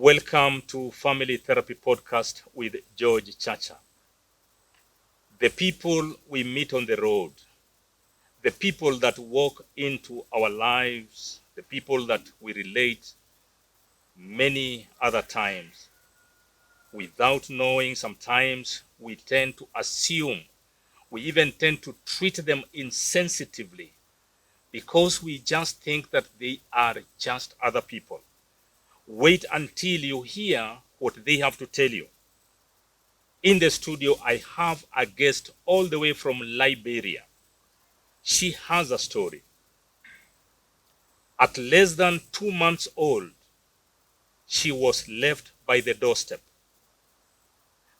Welcome to Family Therapy Podcast with George Chacha. The people we meet on the road, the people that walk into our lives, the people that we relate many other times. Without knowing, sometimes we tend to assume, we even tend to treat them insensitively because we just think that they are just other people. Wait until you hear what they have to tell you. In the studio, I have a guest all the way from Liberia. She has a story. At less than 2 months old, she was left by the doorstep.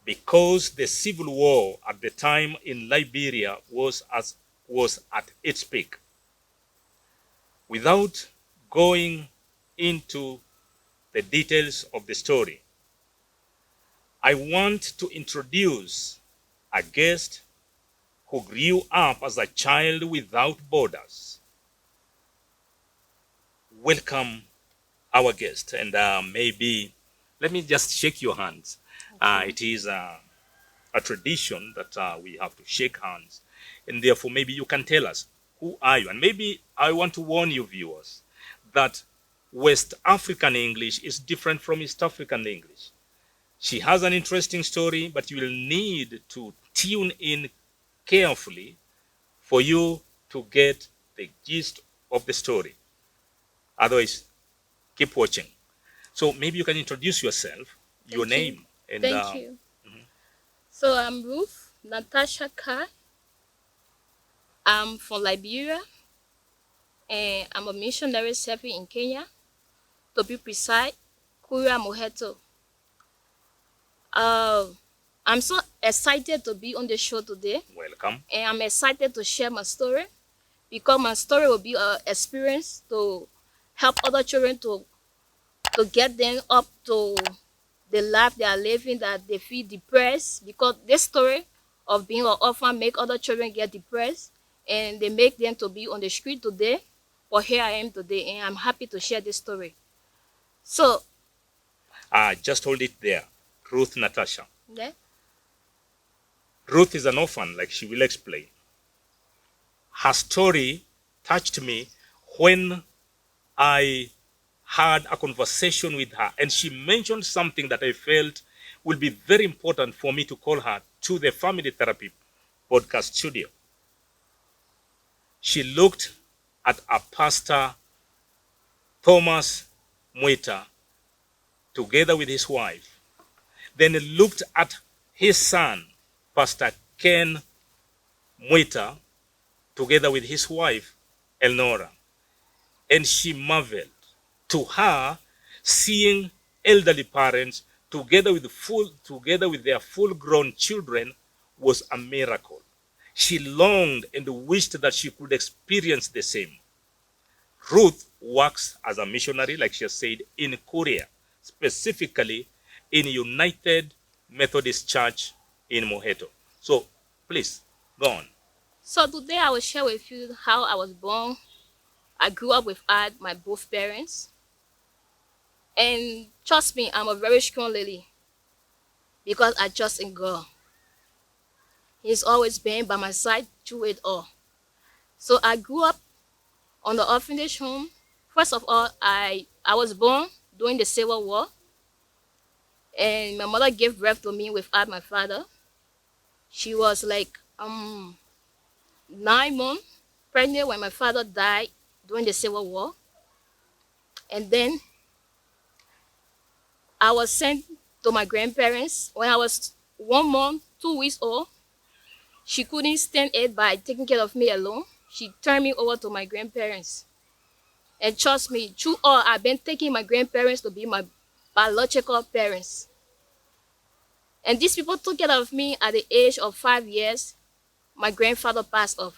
Because the civil war at the time in Liberia was at its peak. Without going into the details of the story, I want to introduce a guest who grew up as a child without borders. Welcome our guest, and maybe let me just shake your hands. It is a tradition that we have to shake hands, and therefore maybe you can tell us, who are you? And maybe I want to warn you viewers that West African English is different from East African English. She has an interesting story, but you will need to tune in carefully for you to get the gist of the story. Otherwise, keep watching. So maybe you can introduce yourself, your name. And, Thank you. So I'm Ruth Natasha. I'm from Liberia, and I'm a missionary serving in Kenya. To be precise, Moheto. I'm so excited to be on the show today. Welcome. And I'm excited to share my story because my story will be an experience to help other children to get them up to the life they are living, that they feel depressed, because this story of being an orphan make other children get depressed and they make them to be on the street today. But here I am today, and I'm happy to share this story. So just hold it there. Ruth Natasha. yeah. Ruth is an orphan, like she will explain. Her story touched me when I had a conversation with her, and she mentioned something that I felt will be very important for me to call her to the Family Therapy Podcast studio. She looked at a pastor, Thomas Moheto, together with his wife. Then looked at his son, Pastor Ken Moheto, together with his wife, Elnora. And she marveled. To her, seeing elderly parents together with their full-grown children was a miracle. She longed and wished that she could experience the same. Ruth works as a missionary, like she has said, in Korea, specifically in United Methodist Church in Moheto. So, please, go on. So today I will share with you how I was born. I grew up without my both parents. And trust me, I'm a very strong lady because I trust in God. He's always been by my side through it all. So I grew up on the orphanage home. First of all, I was born during the Civil War. And my mother gave birth to me without my father. She was like 9 months pregnant when my father died during the Civil War. And then I was sent to my grandparents when I was 1 month, 2 weeks old. She couldn't stand it by taking care of me alone. She turned me over to my grandparents. And trust me, through all, I've been taking my grandparents to be my biological parents. And these people took care of me at the age of 5 years. My grandfather passed off.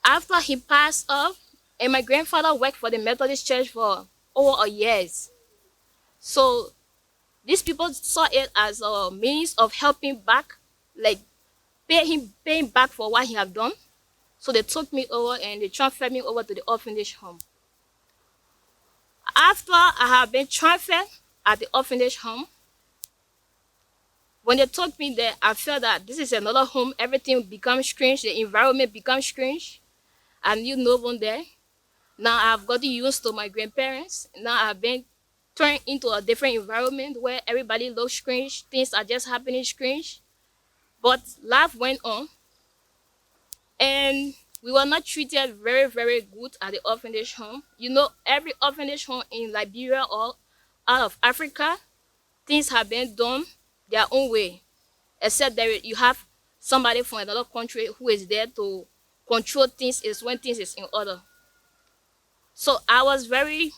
After he passed off, and my grandfather worked for the Methodist Church for over a year. So these people saw it as a means of helping back, like paying back for what he had done. So they took me over and they transferred me over to the orphanage home. After I have been transferred at the orphanage home, when they took me there, I felt that this is another home. Everything becomes strange. The environment becomes strange. I knew no one there. Now I've gotten used to my grandparents. Now I've been turned into a different environment where everybody looks strange. Things are just happening strange. But life went on, and we were not treated very, very good at the orphanage home. You know, every orphanage home in Liberia or out of Africa, things have been done their own way, except that you have somebody from another country who is there to control things is when things is in order. So I was raised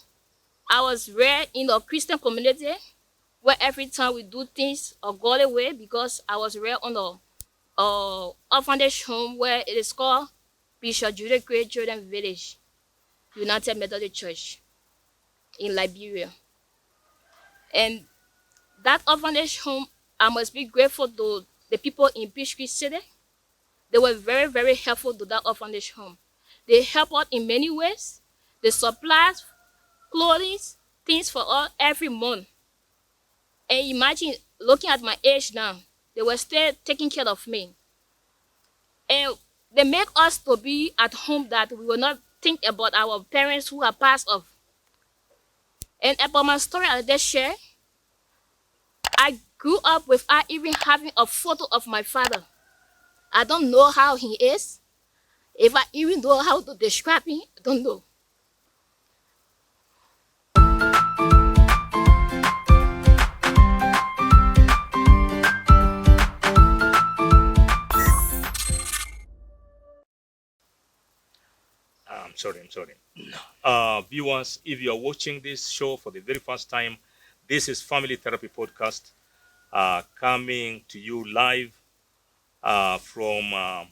in a Christian community where every time we do things a godly way, because I was raised on a orphanage home where it is called Bishop Judith Great Children Village, United Methodist Church in Liberia. And that orphanage home, I must be grateful to the people in Peach Creek City. They were very, very helpful to that orphanage home. They help out in many ways. They supply clothing, things for us every month. And imagine looking at my age now, they were still taking care of me. And they make us to be at home that we will not think about our parents who are passed off. And about my story I just shared, I grew up without even having a photo of my father. I don't know how he is. If I even know how to describe him, I don't know. I'm sorry. Viewers, if you are watching this show for the very first time, this is Family Therapy Podcast, coming to you live from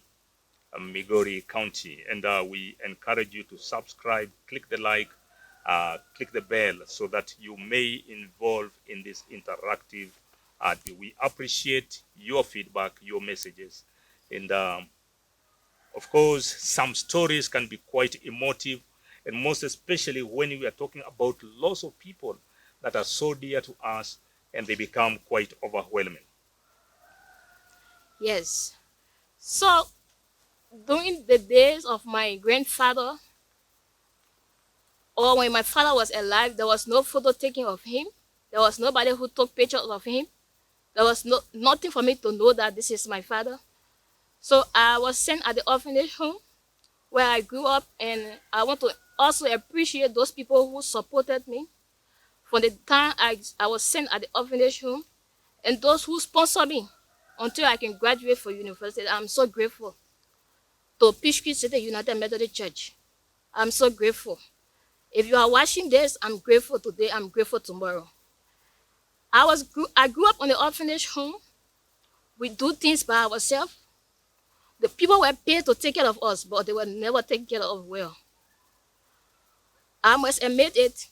Migori County. And we encourage you to subscribe, click the like, click the bell so that you may involve in this interactive. We appreciate your feedback, your messages. And of course, some stories can be quite emotive, and most especially when we are talking about loss of people that are so dear to us, and they become quite overwhelming. Yes. So, during the days of my grandfather, or when my father was alive, there was no photo taking of him. There was nobody who took pictures of him. There was nothing for me to know that this is my father. So I was sent at the orphanage home where I grew up, and I want to also appreciate those people who supported me from the time I was sent at the orphanage home, and those who sponsored me until I can graduate for university. I'm so grateful to Peach Creek City United Methodist Church. I'm so grateful. If you are watching this, I'm grateful today, I'm grateful tomorrow. I grew up on the orphanage home. We do things by ourselves. The people were paid to take care of us, but they were never taken care of well. I must admit it.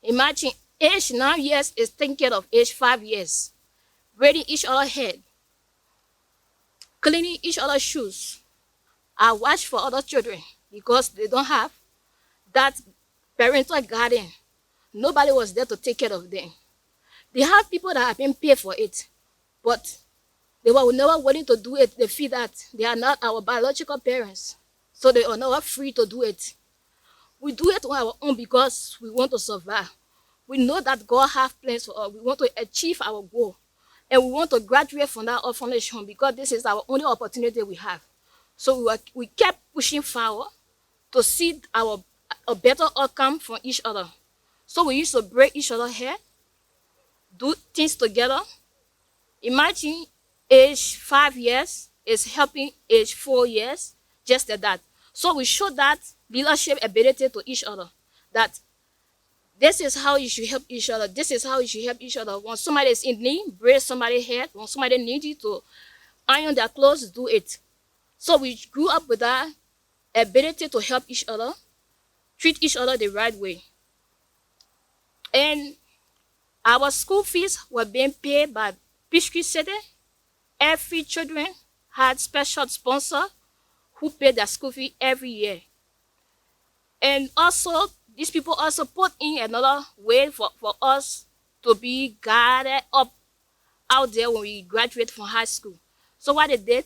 Imagine age 9 years is taking care of age 5 years. Braiding each other's head. Cleaning each other's shoes. I watch for other children because they don't have that parental guardian. Nobody was there to take care of them. They have people that have been paid for it, but they were never willing to do it. They feel that they are not our biological parents, so they are never free to do it. We do it on our own because we want to survive. We know that God has plans for us. We want to achieve our goal, and we want to graduate from that orphanage home because this is our only opportunity we have. So we kept pushing forward to see a better outcome from each other. So we used to break each other's head, do things together. Imagine age 5 years is helping age 4 years, just like that. So we show that leadership ability to each other, that this is how you should help each other. This is how you should help each other. When somebody is in need, braid somebody's head. When somebody needs you to iron their clothes, do it. So we grew up with that ability to help each other, treat each other the right way. And our school fees were being paid by Peach Creek City. Every children had special sponsor who paid their school fee every year. And also these people also put in another way for us to be guarded up out there when we graduate from high school. So what they did,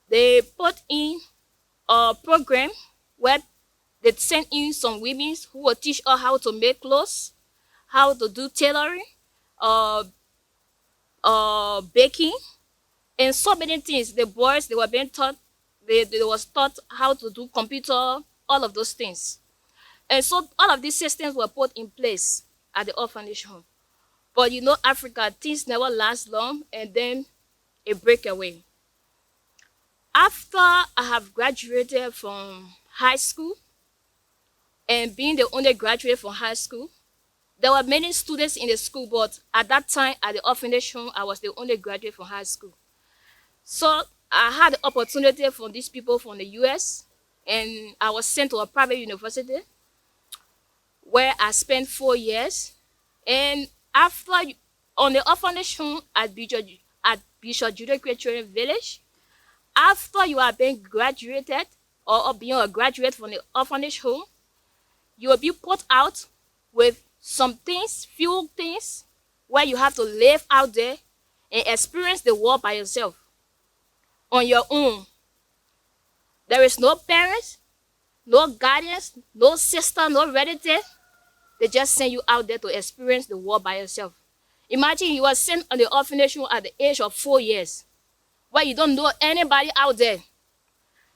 they put in a program where they sent in some women who will teach us how to make clothes, how to do tailoring, uh, baking, and so many things. The boys, they were being taught, they was taught how to do computer, all of those things. And so all of these systems were put in place at the orphanage home. But you know, Africa, things never last long, and then a breakaway. After I have graduated from high school, and being the only graduate from high school, there were many students in the school, but at that time at the orphanage home, I was the only graduate from high school. So I had the opportunity from these people from the US, and I was sent to a private university where I spent 4 years. And after, on the orphanage home at Bishop Judah Christian Village, after you are being graduated or being a graduate from the orphanage home, you will be put out with some things, few things, where you have to live out there and experience the world by yourself, on your own. There is no parents, no guardians, no sister, no relative. They just send you out there to experience the world by yourself. Imagine you were sent on the orphanage home at the age of 4 years, where you don't know anybody out there.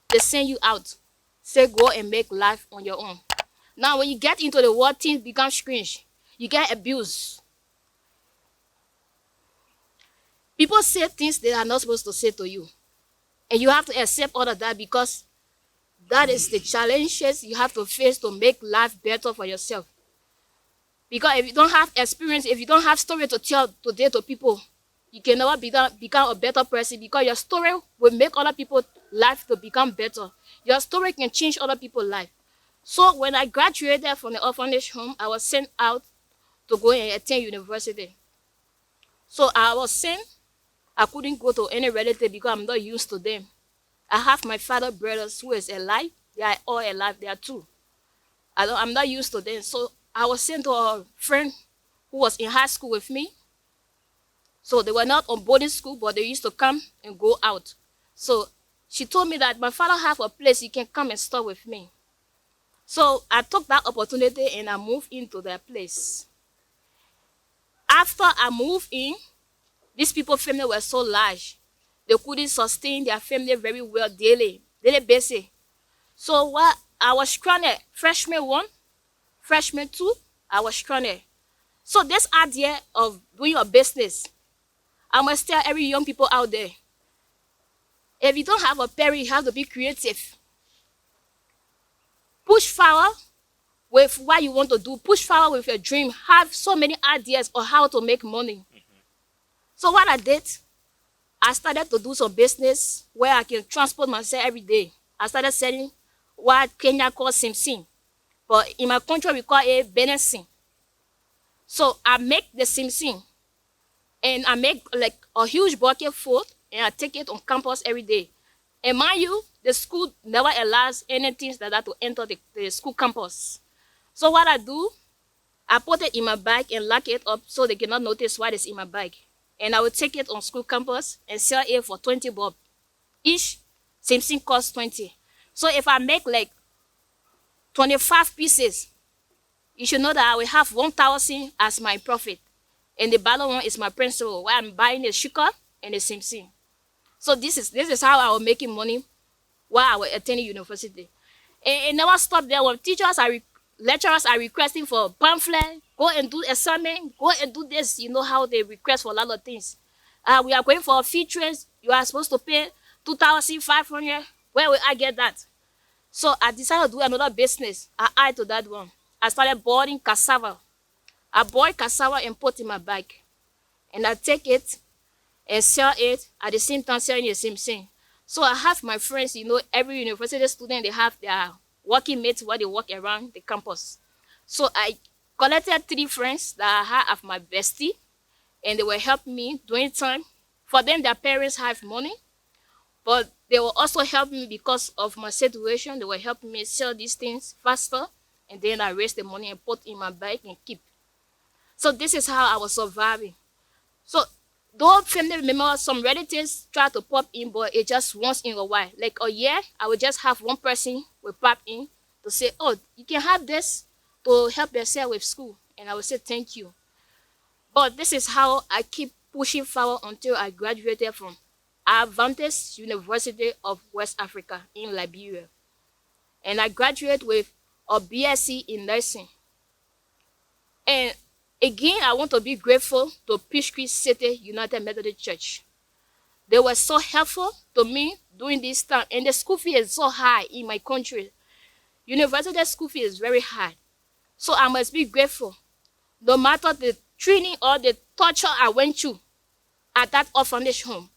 They send you out, say go and make life on your own. Now when you get into the world, things become strange. You get abused. People say things they are not supposed to say to you. And you have to accept all of that, because that is the challenges you have to face to make life better for yourself. Because if you don't have experience, if you don't have story to tell today to people, you can never become a better person, because your story will make other people's life to become better. Your story can change other people's life. So when I graduated from the orphanage home, I was sent out to go and attend university. So I was sent, I couldn't go to any relative because I'm not used to them. I have my father brothers who is alive. They are all alive. They are two. I'm not used to them. So I was sent to a friend who was in high school with me. So they were not on boarding school, but they used to come and go out. So she told me that my father have a place, he can come and stay with me. So I took that opportunity and I moved into their place. After I moved in, these people's family were so large. They couldn't sustain their family very well daily basis. So what I was stranded, freshman 1, freshman 2, I was stranded. So this idea of doing a business, I must tell every young people out there, if you don't have a parent, you have to be creative. Push forward with what you want to do. Push forward with your dream. Have so many ideas on how to make money. So what I did, I started to do some business where I can transport myself every day. I started selling what Kenya calls simsim, but in my country we call it benensin. So I make the simsim, and I make like a huge bucket full, and I take it on campus every day. And mind you, the school never allows anything like that to enter the school campus. So what I do, I put it in my bag and lock it up so they cannot notice what is in my bag. And I will take it on school campus and sell it for 20 bob. Each simsim costs 20. So if I make like 25 pieces, you should know that I will have 1,000 as my profit. And the balance one is my principal, where I'm buying the sugar and the simsim. So this is how I was making money while I was attending university. And it never stopped there. When lecturers are requesting for pamphlet, go and do assignment, go and do this. You know how they request for a lot of things. We are going for features. You are supposed to pay 2,500. Where will I get that? So I decided to do another business. I added to that one. I started boiling cassava. I boil cassava and put in my bag. And I take it and sell it at the same time selling the same thing. So I have my friends, you know, every university student, they have their working mates where they walk around the campus. So I collected 3 friends that I had of my bestie, and they were helping me during time. For them, their parents have money, but they will also help me because of my situation. They were helping me sell these things faster and then I raise the money and put in my bag and keep. So this is how I was surviving. So though family members, some relatives try to pop in, but it just once in a while. Like a year, I would just have one person will pop in to say, "Oh, you can have this to help yourself with school," and I would say thank you. But this is how I keep pushing forward until I graduated from Adventist University of West Africa in Liberia, and I graduated with a BSc in nursing. And again, I want to be grateful to Peach Creek City United Methodist Church. They were so helpful to me during this time. And the school fee is so high in my country. University school fee is very high. So I must be grateful. No matter the training or the torture I went through at that orphanage home.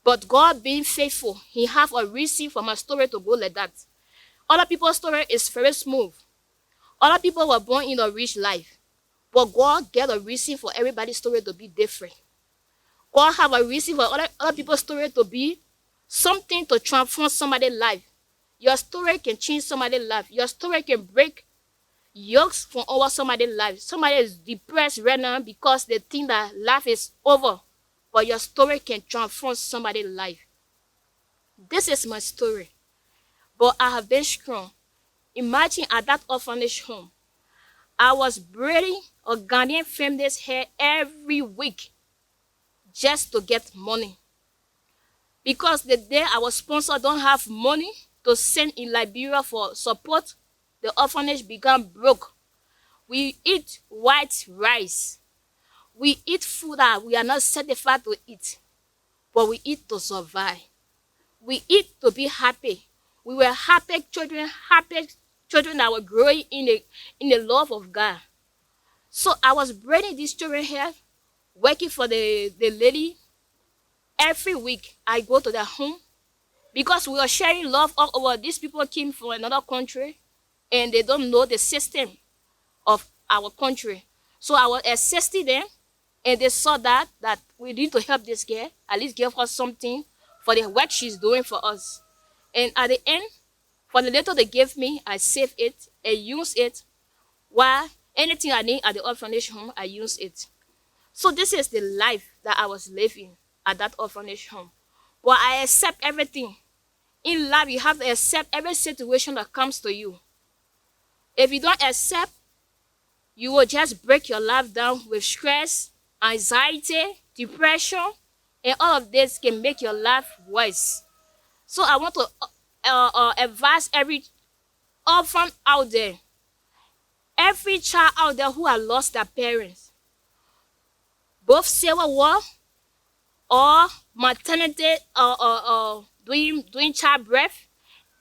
But God being faithful, He have a reason for my story to go like that. Other people's story is very smooth. Other people were born in a rich life. But God get a reason for everybody's story to be different. God have a reason for other people's story to be something to transform somebody's life. Your story can change somebody's life. Your story can break yokes from over somebody's life. Somebody is depressed right now because they think that life is over. But your story can transform somebody's life. This is my story. But I have been strong. Imagine at that orphanage home, I was braiding a Ghanaian family's hair every week just to get money. Because the day our sponsor don't have money to send in Liberia for support, the orphanage began broke. We eat white rice. We eat food that we are not certified to eat, but we eat to survive. We eat to be happy. We were happy children that were growing in the love of God. So I was braiding these children hair, working for the lady. Every week I go to their home because we are sharing love all over. These people came from another country and they don't know the system of our country. So I was assisting them and they saw that we need to help this girl, at least give her something for the work she's doing for us. And at the end, for the little they gave me, I save it and use it. While anything I need at the orphanage home, I use it. So this is the life that I was living at that orphanage home. But I accept everything. In life, you have to accept every situation that comes to you. If you don't accept, you will just break your life down with stress, anxiety, depression, and all of this can make your life worse. So I want to advise every orphan out there, every child out there who has lost their parents, both civil war or maternity or doing childbirth,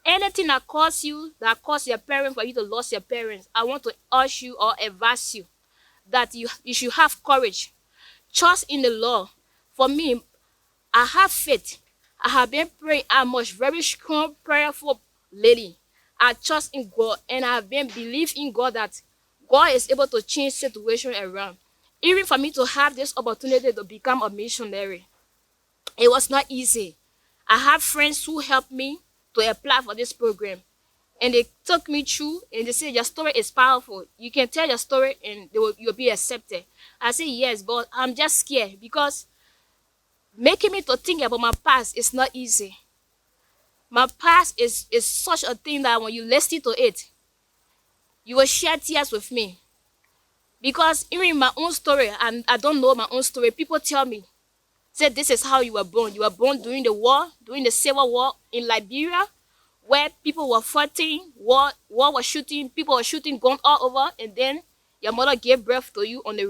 anything that cause your parents for you to lose your parents, I want to urge you or advise you that you should have courage. Trust in the Lord. For me, I have faith. I have been praying. I'm a very strong, prayerful lady. I trust in God and I have been believing in God that God is able to change situation around. Even for me to have this opportunity to become a missionary, it was not easy. I have friends who helped me to apply for this program. And they took me through and they said, your story is powerful. You can tell your story and you'll be accepted. I said, yes, but I'm just scared because making me to think about my past is not easy. My past is such a thing that when you listen to it, you will shed tears with me. Because even my own story, and I don't know my own story, people tell me, say this is how you were born. You were born during the war, during the civil war in Liberia, where people were fighting, war was shooting, people were shooting guns all over, and then your mother gave birth to you on the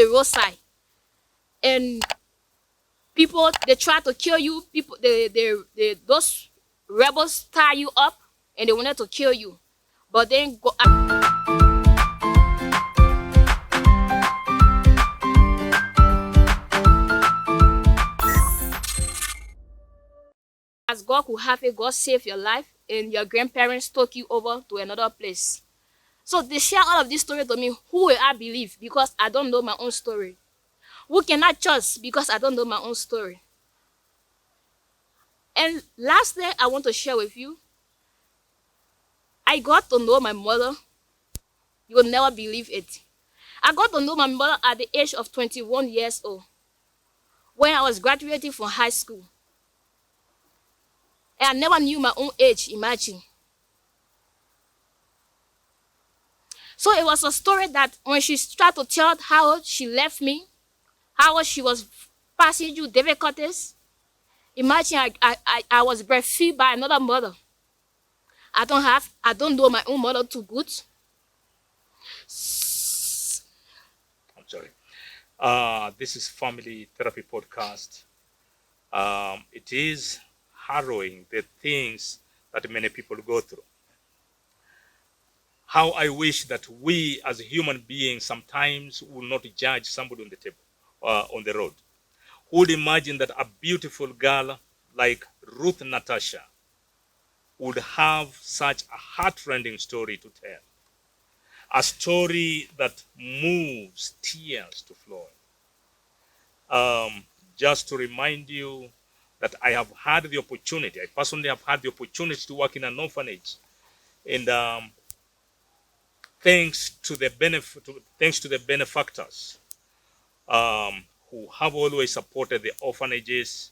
roadside. And people, they try to kill you. People, those rebels tie you up, and they wanted to kill you. But then as God could have it, God saved your life, and your grandparents took you over to another place. So they share all of this story to me. Who will I believe? Because I don't know my own story. Who can I trust? Because I don't know my own story. And lastly, I want to share with you, I got to know my mother. You will never believe it. I got to know my mother at the age of 21 years old when I was graduating from high school. And I never knew my own age, imagine. So it was a story that when she started to tell how she left me, how she was passing through difficulties, imagine I was breastfed by another mother. I don't know my own mother too good. I'm sorry. This is Family Therapy Podcast. It is harrowing, the things that many people go through. How I wish that we as human beings sometimes will not judge somebody on the table, on the road. Who would imagine that a beautiful girl like Ruth Natasha would have such a heart-rending story to tell? A story that moves tears to flow. Just to remind you that I have had the opportunity, I personally have had the opportunity to work in an orphanage. And thanks to the benefactors who have always supported the orphanages,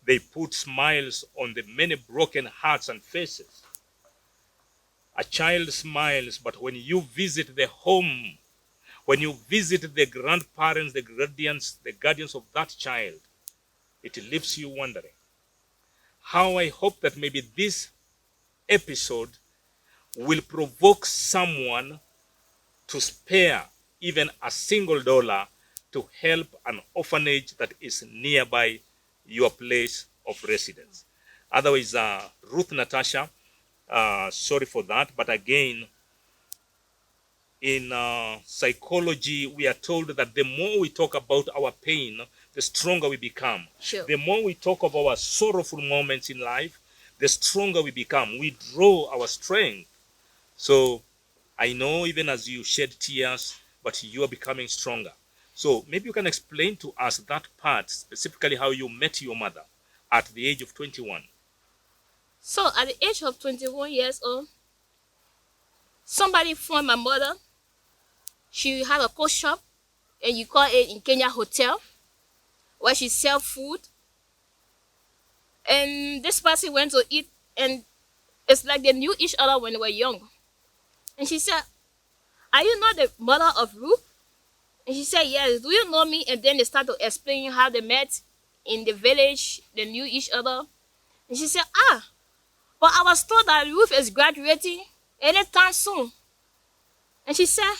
they put smiles on the many broken hearts and faces. A child smiles, but when you visit the home, when you visit the grandparents, the guardians of that child, it leaves you wondering. How I hope that maybe this episode will provoke someone to spare even a single dollar to help an orphanage that is nearby your place of residence. Otherwise, Ruth Natasha, sorry for that, but again, in psychology, we are told that the more we talk about our pain, the stronger we become. Sure. The more we talk of our sorrowful moments in life, the stronger we become. We draw our strength. So I know even as you shed tears, but you are becoming stronger. So maybe you can explain to us that part, specifically how you met your mother at the age of 21. So at the age of 21 years old, somebody phoned my mother. She had a cook shop, and you call it in Kenya hotel, where she sell food. And this person went to eat, and it's like they knew each other when they were young. And she said, "Are you not the mother of Ruth?" And she said, "Yes. Do you know me?" And then they started to explain how they met in the village. They knew each other. And she said, but I was told that Ruth is graduating anytime soon. And she said,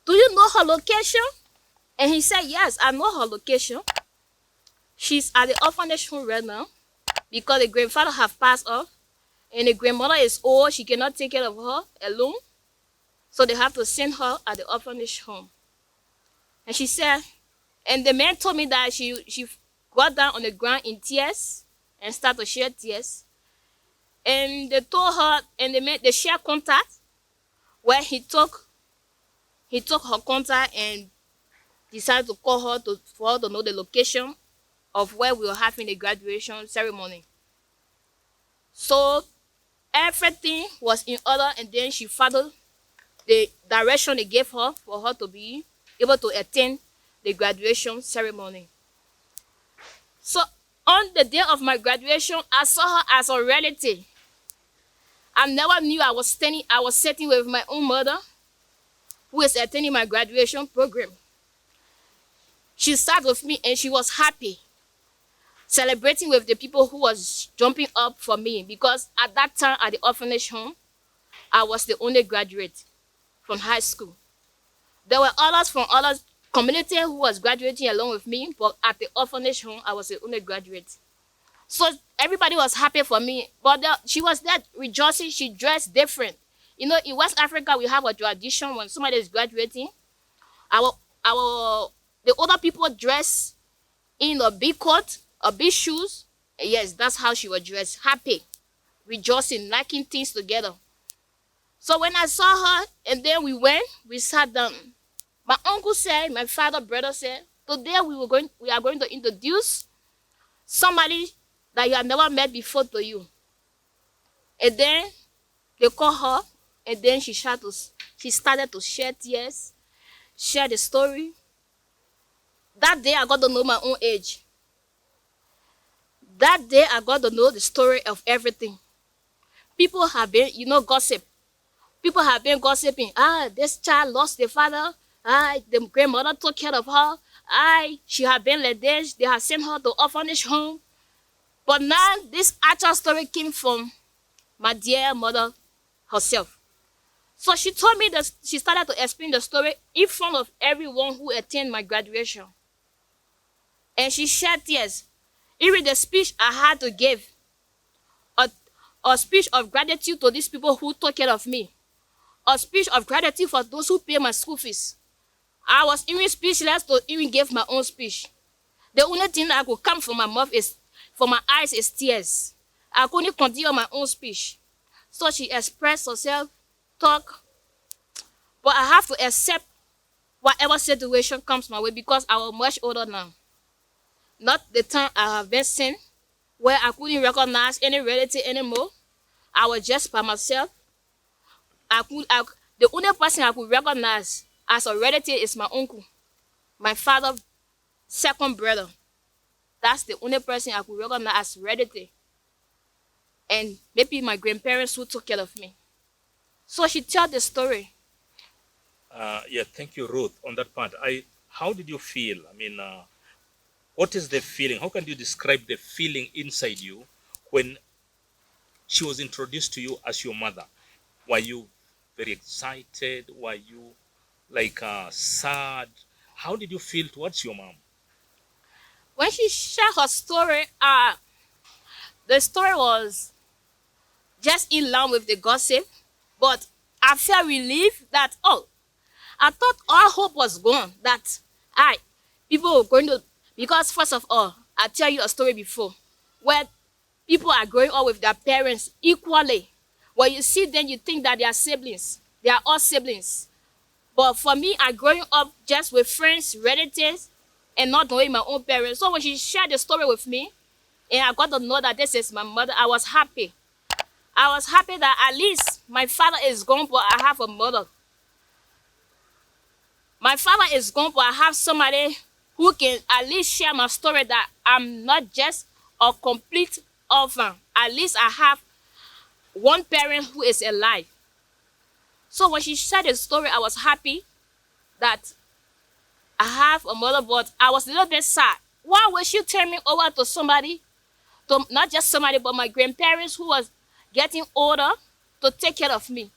"Do you know her location?" And he said, "Yes, I know her location. She's at the orphanage home right now because the grandfather have passed off. And the grandmother is old. She cannot take care of her alone. So they have to send her at the orphanage home." And she said, and the man told me that she got down on the ground in tears and started to shed tears. And they told her, and they shared contact, where he took her contact and decided to call her for her to know the location of where we were having the graduation ceremony. So everything was in order, and then she followed the direction they gave her for her to be able to attend the graduation ceremony. So on the day of my graduation, I saw her as a relative. I never knew I was sitting with my own mother, who is attending my graduation program. She sat with me and she was happy, celebrating with the people who was jumping up for me, because at that time at the orphanage home, I was the only graduate from high school. There were others from other community who was graduating along with me, but at the orphanage home, I was the only graduate. So everybody was happy for me, but she was there rejoicing. She dressed different. You know, in West Africa, we have a tradition when somebody is graduating, the older people dress in a big coat, a big shoes. Yes, that's how she was dressed, happy, rejoicing, liking things together. So when I saw her, and then we sat down. My uncle said, my brother said, today we are going to introduce somebody that you have never met before to you. And then They called her, and then she started to shed tears, share the story. That day I got to know my own age. That day I got to know the story of everything. People have been, gossip. People have been gossiping. This child lost the father. The grandmother took care of her. She had been like this. They have sent her to orphanage home. But now this actual story came from my dear mother herself. So she told me that she started to explain the story in front of everyone who attended my graduation. And she shed tears. Even the speech I had to give, a, a speech of gratitude to these people who took care of me, a speech of gratitude for those who pay my school fees. I was even speechless to even give my own speech. The only thing that could come from my mouth from my eyes is tears. I couldn't continue my own speech. So she expressed herself, talk, but I have to accept whatever situation comes my way because I was much older now. Not the time I have been seen, where I couldn't recognize any relative anymore. I was just by myself. The only person I could recognize as a relative is my uncle, my father's second brother. That's the only person I could recognize as relative. And maybe my grandparents who took care of me. So she told the story. Yeah, thank you, Ruth, on that part. How did you feel? I mean, what is the feeling? How can you describe the feeling inside you when she was introduced to you as your mother? Were you very excited? Were you like sad? How did you feel towards your mom? When she shared her story, the story was just in line with the gossip, but I felt relieved that, I thought all hope was gone, that people were going to, because first of all, I tell you a story before, where people are growing up with their parents equally. When you see them, you think that they are siblings. They are all siblings. But for me, I growing up just with friends, relatives, and not knowing my own parents. So when she shared the story with me, and I got to know that this is my mother, I was happy. I was happy that at least my father is gone, but I have a mother. My father is gone, but I have somebody who can at least share my story that I'm not just a complete orphan. At least I have one parent who is alive. So when she shared the story, I was happy that I have a mother, but I was a little bit sad. Why would she turn me over to somebody, to not just somebody, but my grandparents who was getting older, to take care of me?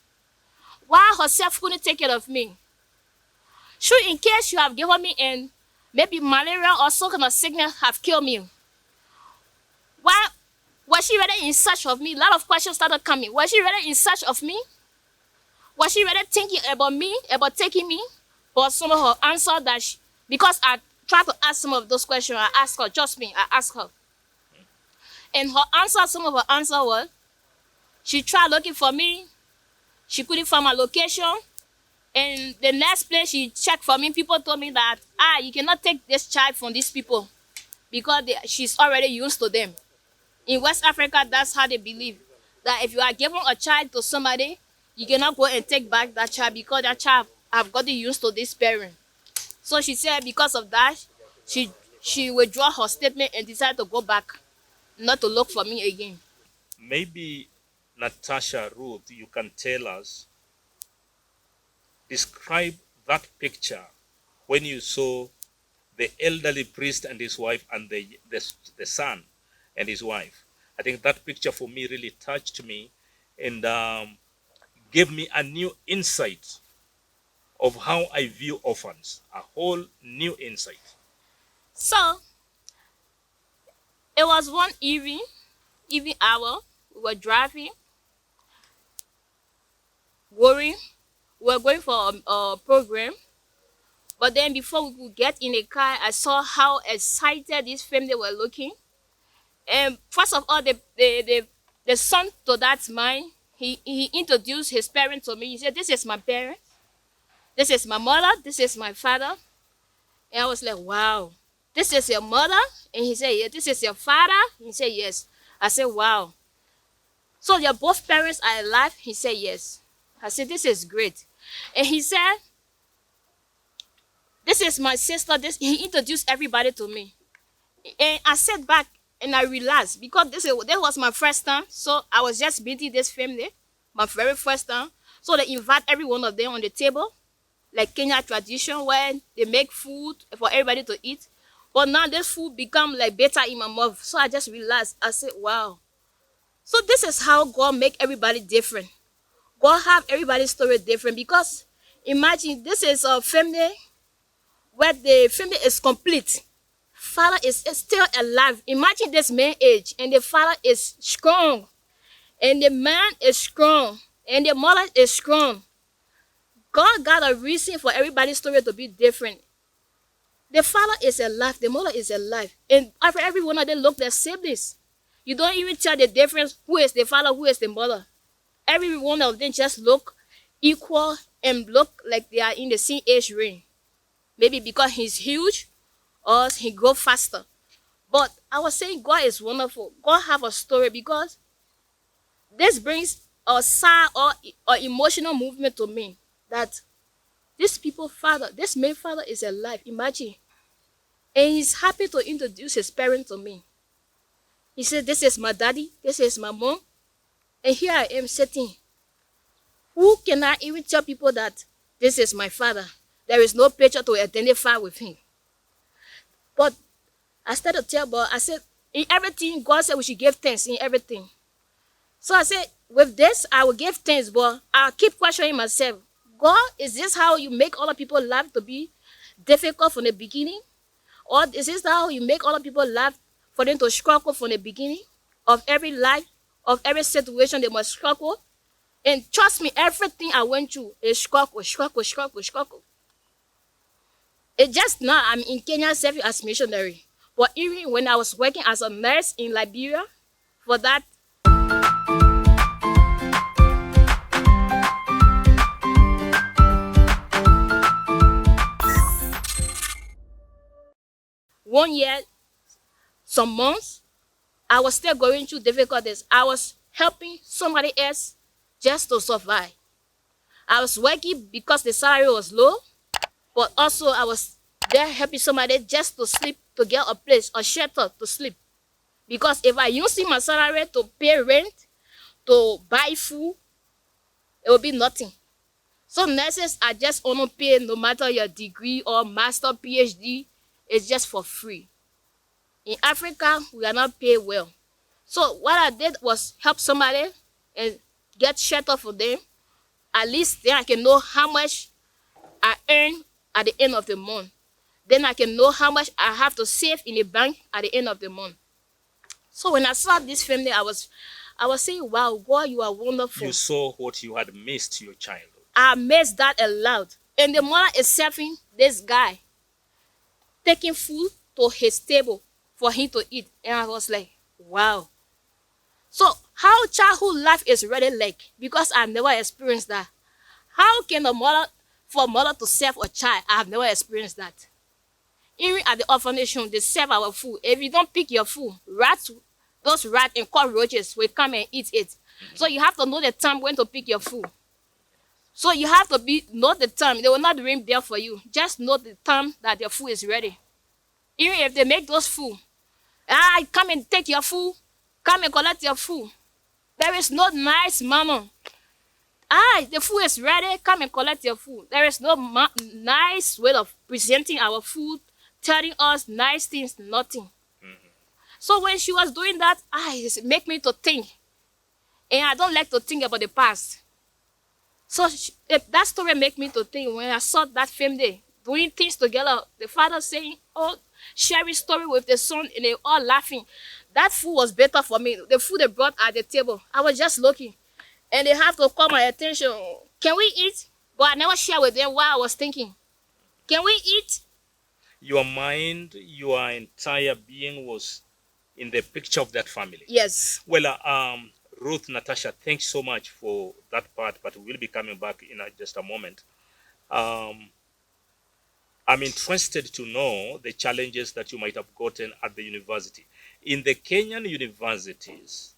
Why herself couldn't take care of me? Sure, in case you have given me and maybe malaria or some kind of sickness have killed me. Why was she rather in search of me? A lot of questions started coming. Was she rather in search of me? Was she rather thinking about me, about taking me? But some of her answer because I tried to ask some of those questions, I asked her, just me, I asked her. And some of her answer was, she tried looking for me, she couldn't find my location. And the next place she checked for me, people told me that, you cannot take this child from these people because she's already used to them. In West Africa, that's how they believe. That if you are giving a child to somebody, you cannot go and take back that child because that child have gotten used to this parent. So she said because of that, she withdrew her statement and decided to go back, not to look for me again. Maybe Natasha, Ruth, you can tell us, describe that picture when you saw the elderly priest and his wife and the son and his wife. I think that picture for me really touched me and gave me a new insight of how I view orphans, a whole new insight. So, it was one evening hour, we were driving, we were going for a program, but then before we could get in the car, I saw how excited this family were looking. And first of all, the son to that man, he introduced his parents to me. He said, "This is my parents, this is my mother, this is my father." And I was like, "Wow, this is your mother?" And he said, "Yeah." "This is your father?" He said, "Yes." I said, "Wow." So your both parents are alive? He said yes. I said, this is great. And he said, this is my sister. This he introduced everybody to me. And I sat back and I relaxed because this was my first time. So I was just meeting this family, my very first time. So they invite every one of them on the table, like Kenya tradition where they make food for everybody to eat. But now this food become like better in my mouth. So I just relaxed. I said, wow. So this is how God make everybody different. God have everybody's story different because imagine this is a family where the family is complete. Father is still alive. Imagine this man age and the father is strong and the man is strong and the mother is strong. God got a reason for everybody's story to be different. The father is alive, the mother is alive, and after every one of them look their siblings. You don't even tell the difference who is the father, who is the mother. Every one of them just look equal and look like they are in the same age range. Maybe because he's huge or he grow faster. But I was saying God is wonderful. God have a story because this brings a sad or emotional movement to me that this people father, this man father is alive. Imagine. And he's happy to introduce his parent to me. He said, this is my daddy, this is my mom. And here I am sitting. Who can I even tell people that this is my father? There is no picture to identify with him. But I started to tell, but I said, in everything, God said we should give thanks in everything. So I said, with this, I will give thanks, but I'll keep questioning myself. God, is this how you make other people's life to be difficult from the beginning? Or is this how you make other people's life for them to struggle from the beginning of every life, of every situation they must struggle? And trust me, everything I went through is struggle. It's just now I'm in Kenya serving as missionary. But even when I was working as a nurse in Liberia, for that one year, some months, I was still going through difficulties. I was helping somebody else just to survive. I was working because the salary was low, but also I was there helping somebody just to sleep, to get a place, a shelter to sleep. Because if I use my salary to pay rent, to buy food, it will be nothing. So nurses are just only paid no matter your degree or master, PhD, it's just for free. In Africa, we are not paid well. So what I did was help somebody and get shelter for them. At least then I can know how much I earn at the end of the month. Then I can know how much I have to save in the bank at the end of the month. So when I saw this family, I was saying, wow, God, you are wonderful. You saw what you had missed your childhood. I missed that a lot. And the mother is serving this guy, taking food to his table for him to eat. And I was like, wow. So how childhood life is really like, because I've never experienced that. How can for a mother to serve a child? I've never experienced that. Even at the orphanage home, they serve our food. If you don't pick your food, those rats and cockroaches will come and eat it. So you have to know the time when to pick your food. So you have to know the time. They will not ring bell for you. Just know the time that your food is ready. Even if they make those food, come and take your food. Come and collect your food. There is no nice manner. The food is ready. Come and collect your food. There is no nice way of presenting our food, telling us nice things, nothing. So when she was doing that, it make me to think. And I don't like to think about the past. So that story make me to think when I saw that family doing things together, the father saying, sharing story with the son, and they all laughing. That food was better for me. The food they brought at the table, I was just looking. And they have to call my attention. Can we eat? But I never share with them what I was thinking. Can we eat? Your mind, your entire being was in the picture of that family. Yes. Well, Ruth Natasha, thanks so much for that part, but we'll be coming back in just a moment. I'm interested to know the challenges that you might have gotten at the university. In the Kenyan universities,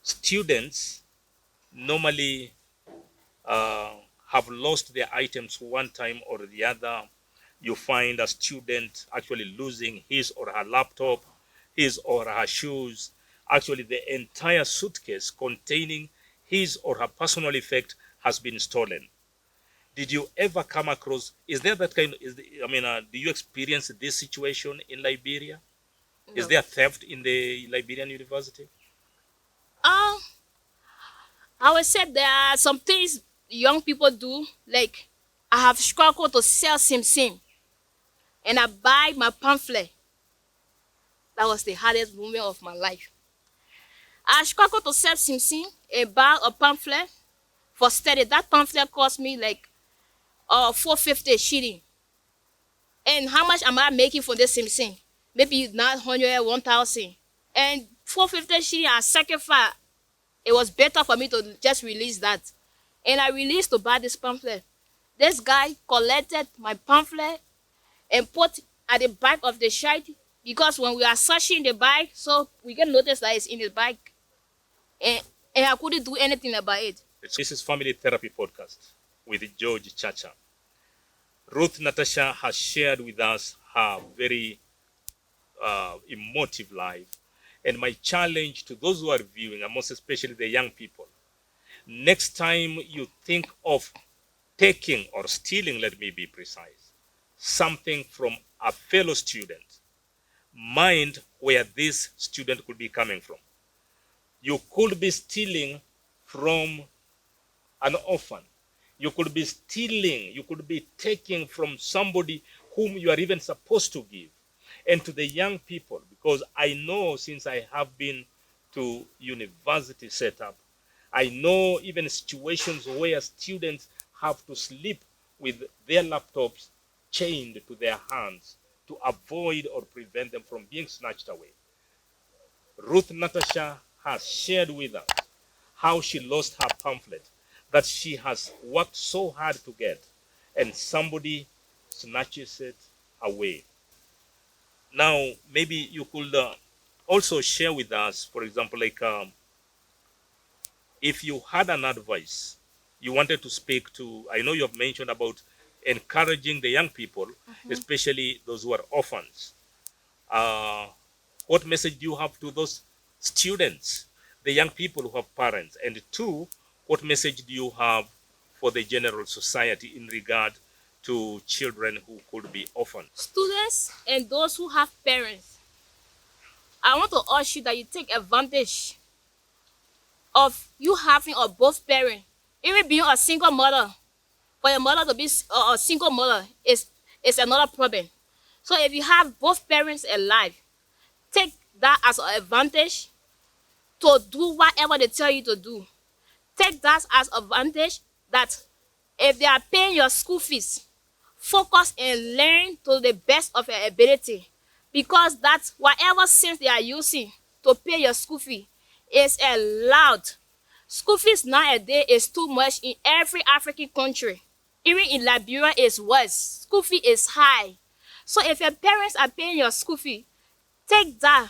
students normally uh, have lost their items one time or the other. You find a student actually losing his or her laptop, his or her shoes, actually the entire suitcase containing his or her personal effect has been stolen. Did you ever come across, is there that kind, do you experience this situation in Liberia? Is No. there theft in the Liberian university? Um, I would say there are some things young people do. Like, I have struggled to sell Sim Sim, and I buy my pamphlet. That was the hardest moment of my life. I struggled to sell Sim Sim and buy a pamphlet for study. That pamphlet cost me like 450 shilling. And how much am I making for this Sim Sim? Maybe 900, 1,000. And 450 shilling I sacrifice. It was better for me to just release that. And I released to buy this pamphlet. This guy collected my pamphlet and put at the back of the shirt, because when we are searching the bag, so we can notice that it's in the bag. And, and I couldn't do anything about it. This is Family Therapy Podcast with George Chacha. Ruth Natasha has shared with us her very emotive life. And my challenge to those who are viewing, and most especially the young people, next time you think of taking or stealing, let me be precise, something from a fellow student, mind where this student could be coming from. You could be stealing from an orphan. You could be stealing, you could be taking from somebody whom you are even supposed to give. And to the young people, because I know, since I have been to university setup, I know even situations where students have to sleep with their laptops chained to their hands to avoid or prevent them from being snatched away. Ruth Natasha has shared with us how she lost her pamphlet that she has worked so hard to get, and somebody snatches it away. Now, maybe you could also share with us, for example, like if you had an advice you wanted to speak to, I know you have mentioned about encouraging the young people, especially those who are orphans. What message do you have to those students, the young people who have parents? And two, what message do you have for the general society in regard to children who could be orphaned? Students and those who have parents, I want to urge you that you take advantage of you having a both parent. Even being a single mother, for your mother to be a single mother is another problem. So if you have both parents alive, take that as an advantage to do whatever they tell you to do. Take that as advantage that if they are paying your school fees, focus and learn to the best of your ability, because that's whatever sense they are using to pay your school fee is allowed. School fees nowadays is too much in every African country. Even in Liberia is worse. School fee is high. So if your parents are paying your school fee, take that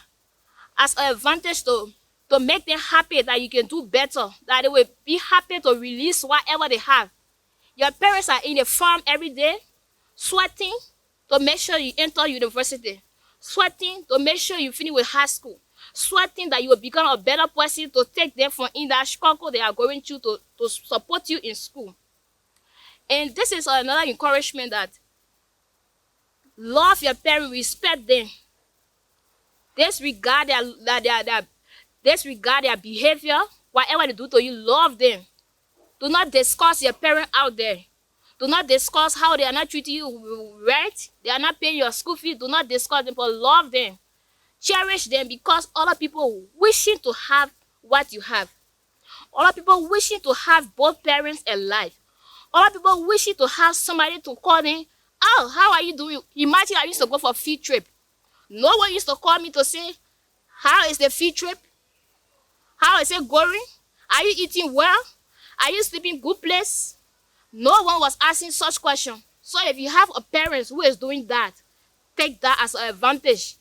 as an advantage to make them happy that you can do better, that they will be happy to release whatever they have. Your parents are in the farm every day, sweating to make sure you enter university, sweating to make sure you finish with high school, sweating that you will become a better person to take them from in that struggle they are going through to support you in school. And this is another encouragement, that love your parents, respect them, disregard their behavior, whatever they do to you, love them. Do not discuss your parent out there. Do not discuss how they are not treating you right. They are not paying your school fees. Do not discuss them, but love them. Cherish them, because other people wishing to have what you have. Other people wishing to have both parents alive. Other people wishing to have somebody to call them, oh, how are you doing? Imagine I used to go for a field trip. No one used to call me to say, how is the field trip? How is it going? Are you eating well? Are you sleeping good place? No one was asking such questions. So if you have a parent who is doing that, take that as an advantage.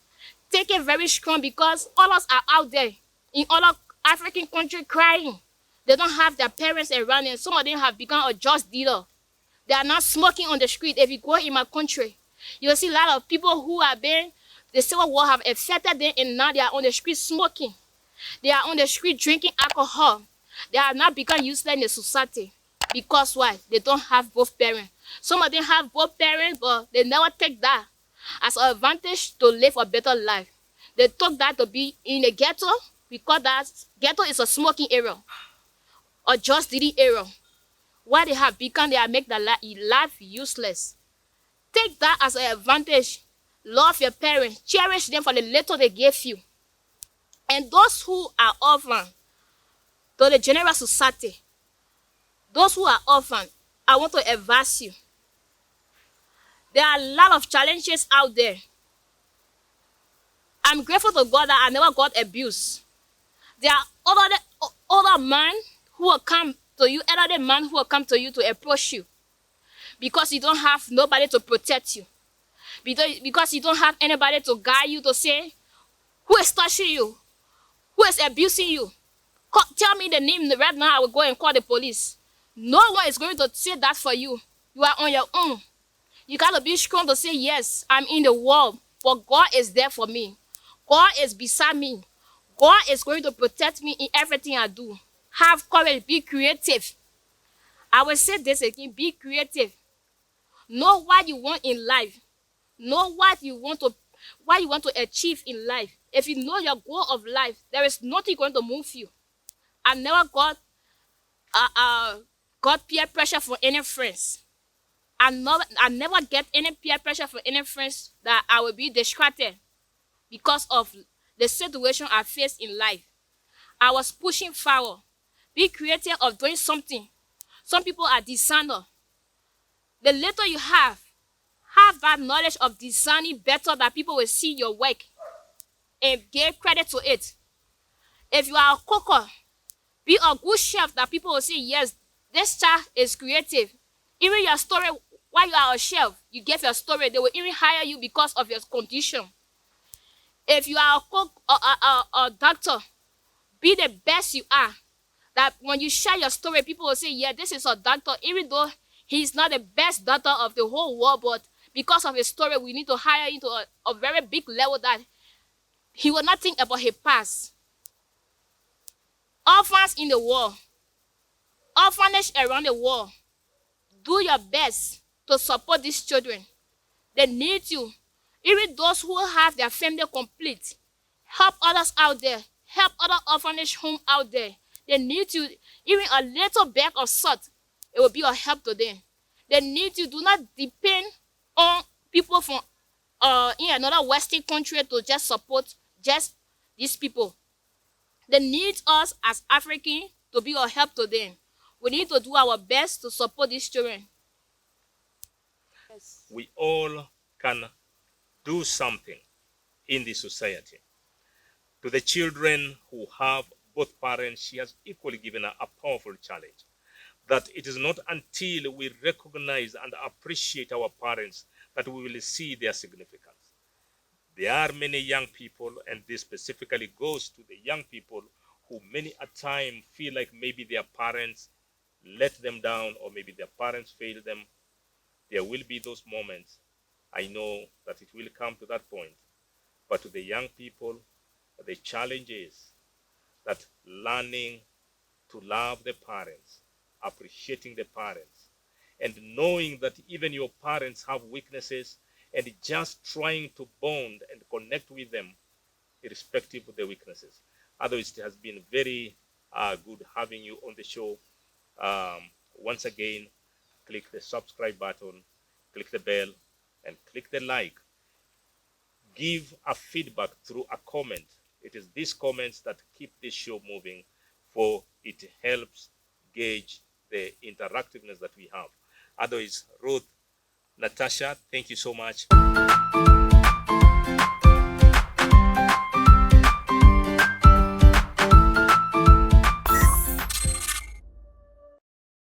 Take it very strong, because others are out there in other African countries crying. They don't have their parents around them. Some of them have become a just dealer. They are not smoking on the street. If you go in my country, you'll see a lot of people who have been, the Civil War have affected them, and now they are on the street smoking. They are on the street drinking alcohol. They have not become useless in the society. Because why? They don't have both parents. Some of them have both parents, but they never take that as an advantage to live a better life. They took that to be in a ghetto, because that ghetto is a smoking area, a just dealing area. What they have become, they have made their life useless. Take that as an advantage. Love your parents. Cherish them for the little they gave you. And those who are orphan, to the general society, those who are orphan, I want to advise you. There are a lot of challenges out there. I'm grateful to God that I never got abused. There are other men who will come to you, elderly men who will come to you to approach you, because you don't have nobody to protect you. Because you don't have anybody to guide you, to say who is touching you, who is abusing you. Tell me the name right now, I will go and call the police. No one is going to say that for you. You are on your own. You got to be strong to say, yes, I'm in the world, but God is there for me. God is beside me. God is going to protect me in everything I do. Have courage, be creative. I will say this again, be creative. Know what you want in life. Know what you want to achieve in life. If you know your goal of life, there is nothing going to move you. I never got peer pressure from any friends. I never get any peer pressure from any friends that I will be distracted because of the situation I faced in life. I was pushing forward. Be creative of doing something. Some people are designer. The little you have that knowledge of designing better, that people will see your work and give credit to it. If you are a cooker, be a good chef that people will say, yes, this child is creative. Even your story, while you are a chef, you give your story, they will even hire you because of your condition. If you are a cook or a doctor, be the best you are. That when you share your story, people will say, yeah, this is a doctor, even though he's not the best doctor of the whole world, but because of his story, we need to hire him to a very big level that he will not think about his past. Orphans in the world, orphanage around the world, do your best to support these children. They need you. Even those who have their family complete, help others out there. Help other orphanage homes out there. They need you. Even a little bag of salt, it will be a help to them. They need you. Do not depend on people from in another Western country to just support just these people. They need us as Africans to be a help to them. We need to do our best to support these children. Yes. We all can do something in the society. To the children who have both parents, she has equally given a powerful challenge. That it is not until we recognize and appreciate our parents that we will see their significance. There are many young people, and this specifically goes to the young people who many a time feel like maybe their parents let them down, or maybe their parents failed them. There will be those moments. I know that it will come to that point. But to the young people, the challenge is that learning to love the parents, appreciating the parents, and knowing that even your parents have weaknesses, and just trying to bond and connect with them irrespective of the weaknesses. Otherwise, it has been very good having you on the show. Once again, click the subscribe button, click the bell, and click the like. Give a feedback through a comment. It is these comments that keep this show moving, for it helps gauge the interactiveness that we have. Otherwise, Ruth Natasha, thank you so much.